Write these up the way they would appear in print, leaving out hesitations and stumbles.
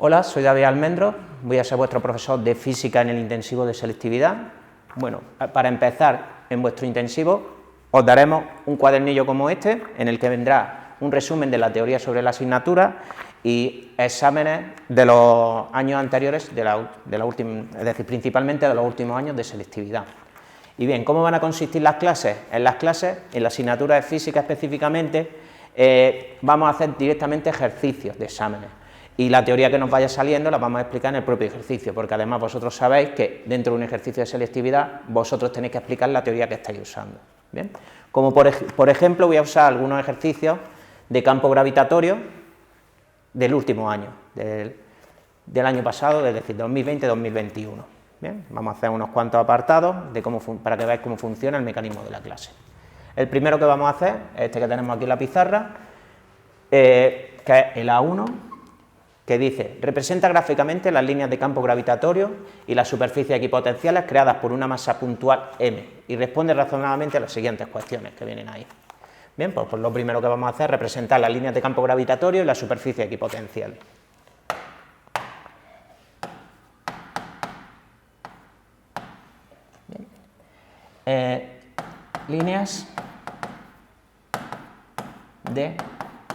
Hola, soy David Almendros, voy a ser vuestro profesor de física en el intensivo de selectividad. Bueno, para empezar en vuestro intensivo os daremos un cuadernillo como este, en el que vendrá un resumen de la teoría sobre la asignatura y exámenes de los años anteriores, es decir, principalmente de los últimos años de selectividad. Y bien, ¿cómo van a consistir las clases? En las clases, en la asignatura de física específicamente, vamos a hacer directamente ejercicios de exámenes. Y la teoría que nos vaya saliendo la vamos a explicar en el propio ejercicio, porque además vosotros sabéis que dentro de un ejercicio de selectividad vosotros tenéis que explicar la teoría que estáis usando. ¿Bien? Como por ejemplo voy a usar algunos ejercicios de campo gravitatorio del último año, del año pasado, es decir, 2020-2021. Bien, vamos a hacer unos cuantos apartados para que veáis cómo funciona el mecanismo de la clase. El primero que vamos a hacer es este que tenemos aquí en la pizarra, que es el A1, que dice: representa gráficamente las líneas de campo gravitatorio y las superficies equipotenciales creadas por una masa puntual m, y responde razonablemente a las siguientes cuestiones que vienen ahí. Bien, pues lo primero que vamos a hacer es representar las líneas de campo gravitatorio y las superficies equipotenciales. Líneas de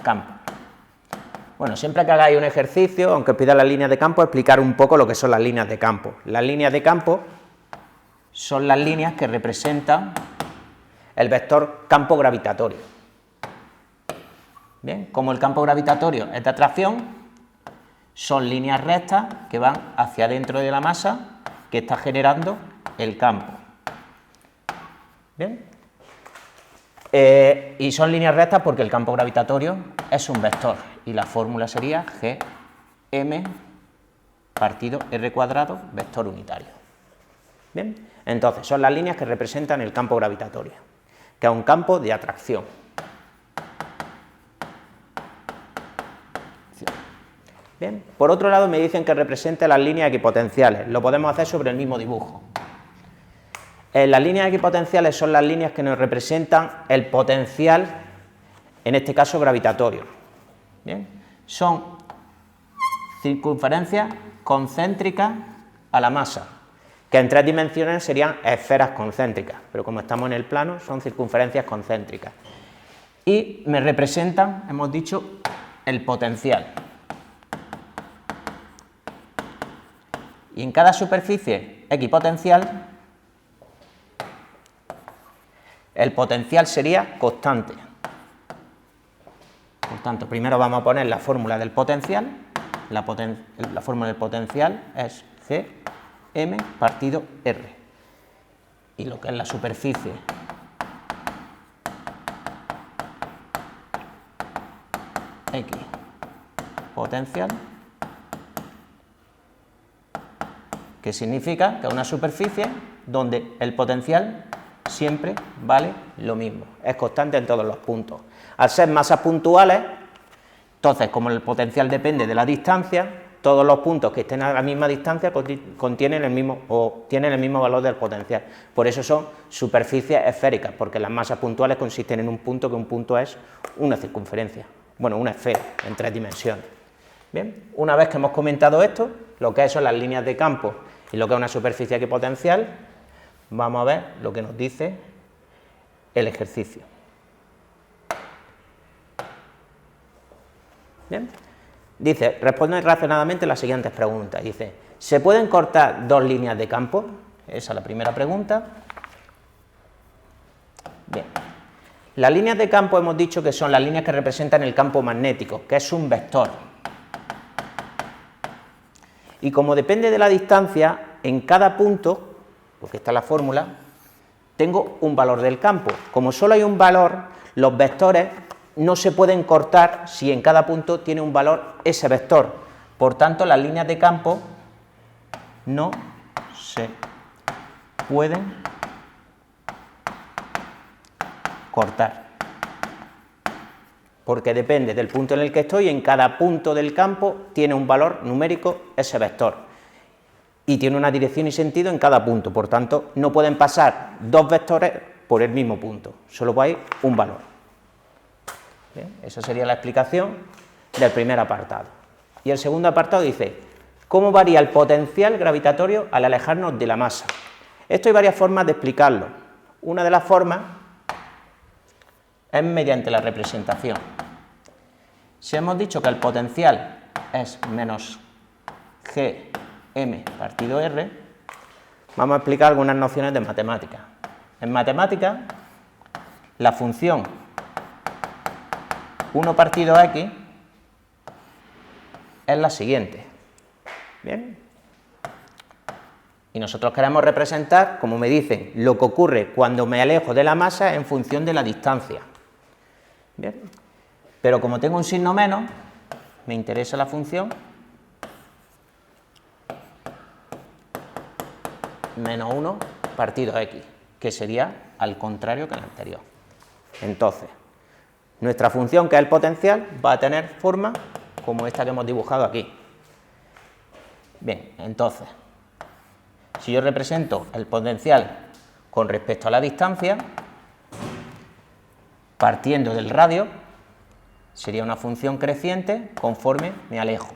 campo. Bueno, siempre que hagáis un ejercicio, aunque os pida las líneas de campo, explicar un poco lo que son las líneas de campo. Las líneas de campo son las líneas que representan el vector campo gravitatorio. Bien, como el campo gravitatorio es de atracción, son líneas rectas que van hacia adentro de la masa que está generando el campo. Bien. Y son líneas rectas porque el campo gravitatorio es un vector y la fórmula sería Gm partido r cuadrado vector unitario. Bien, entonces son las líneas que representan el campo gravitatorio, que es un campo de atracción. Bien, por otro lado me dicen que represente las líneas equipotenciales, lo podemos hacer sobre el mismo dibujo. Las líneas equipotenciales son las líneas que nos representan el potencial, en este caso gravitatorio. Bien, son circunferencias concéntricas a la masa, que en 3 dimensiones serían esferas concéntricas, pero como estamos en el plano son circunferencias concéntricas. Y me representan, hemos dicho, el potencial. Y en cada superficie equipotencial el potencial sería constante. Por tanto, primero vamos a poner la fórmula del potencial. La fórmula del potencial es Gm partido R. Y lo que es la superficie X potencial, que significa que es una superficie donde el potencial siempre vale lo mismo, es constante en todos los puntos. Al ser masas puntuales, entonces como el potencial depende de la distancia, todos los puntos que estén a la misma distancia tienen el mismo valor del potencial. Por eso son superficies esféricas, porque las masas puntuales consisten en un punto, que un punto es una circunferencia, bueno, una esfera en 3 dimensiones. Bien, una vez que hemos comentado esto, lo que son las líneas de campo y lo que es una superficie equipotencial, vamos a ver lo que nos dice el ejercicio. Bien, dice: responde razonadamente las siguientes preguntas. Dice: ¿se pueden cortar 2 líneas de campo? Esa es la primera pregunta. Bien, las líneas de campo hemos dicho que son las líneas que representan el campo magnético, que es un vector. Y como depende de la distancia, en cada punto, porque está la fórmula, tengo un valor del campo. Como solo hay un valor, los vectores no se pueden cortar si en cada punto tiene un valor ese vector. Por tanto, las líneas de campo no se pueden cortar, porque depende del punto en el que estoy, y en cada punto del campo tiene un valor numérico ese vector. Y tiene una dirección y sentido en cada punto, por tanto, no pueden pasar 2 vectores por el mismo punto, solo va a ir un valor. Bien, esa sería la explicación del primer apartado. Y el segundo apartado dice, ¿cómo varía el potencial gravitatorio al alejarnos de la masa? Esto hay varias formas de explicarlo. Una de las formas es mediante la representación. Si hemos dicho que el potencial es menos Gm partido R, vamos a explicar algunas nociones de matemáticas. En matemáticas, la función 1 partido x es la siguiente. ¿Bien? Y nosotros queremos representar, como me dicen, lo que ocurre cuando me alejo de la masa en función de la distancia. ¿Bien? Pero como tengo un signo menos, me interesa la función menos 1 partido x, que sería al contrario que el anterior. Entonces, nuestra función, que es el potencial, va a tener forma como esta que hemos dibujado aquí. Bien, entonces, si yo represento el potencial con respecto a la distancia, partiendo del radio, sería una función creciente conforme me alejo,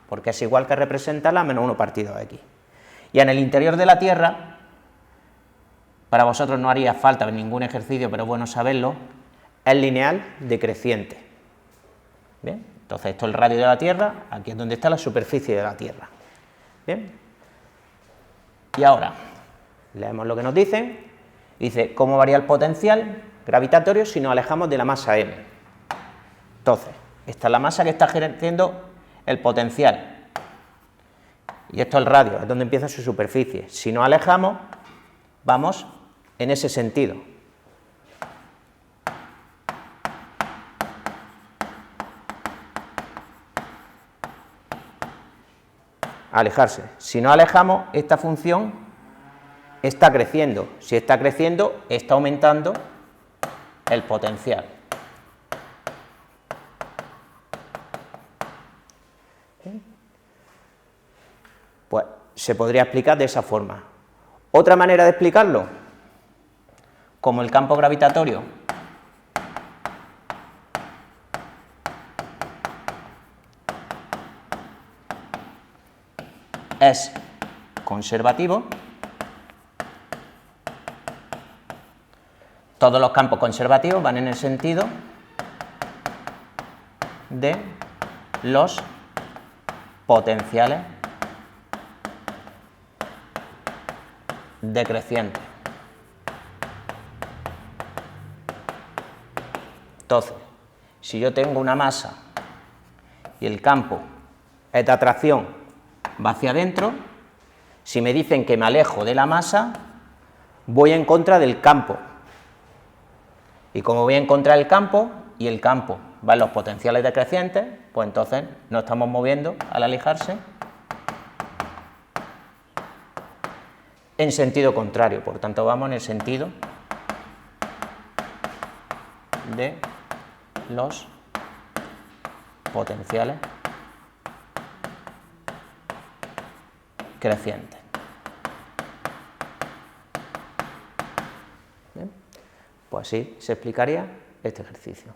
porque es igual que representarla a menos 1 partido x. Y en el interior de la Tierra, para vosotros no haría falta ningún ejercicio, pero es bueno saberlo, es lineal decreciente. ¿Bien? Entonces esto es el radio de la Tierra, aquí es donde está la superficie de la Tierra. ¿Bien? Y ahora, leemos lo que nos dicen. Dice, ¿cómo varía el potencial gravitatorio si nos alejamos de la masa m? Entonces, esta es la masa que está ejerciendo el potencial. Y esto es el radio, es donde empieza su superficie. Si nos alejamos, vamos en ese sentido. Alejarse. Si no alejamos, esta función está creciendo. Si está creciendo, está aumentando el potencial. Pues se podría explicar de esa forma. Otra manera de explicarlo, como el campo gravitatorio es conservativo, todos los campos conservativos van en el sentido de los potenciales decrecientes. Entonces, si yo tengo una masa y el campo es de atracción va hacia adentro, si me dicen que me alejo de la masa, voy en contra del campo. Y como voy en contra del campo, y el campo va en los potenciales decrecientes, pues entonces nos estamos moviendo al alejarse en sentido contrario, por tanto vamos en el sentido de los potenciales crecientes. Bien, pues así se explicaría este ejercicio.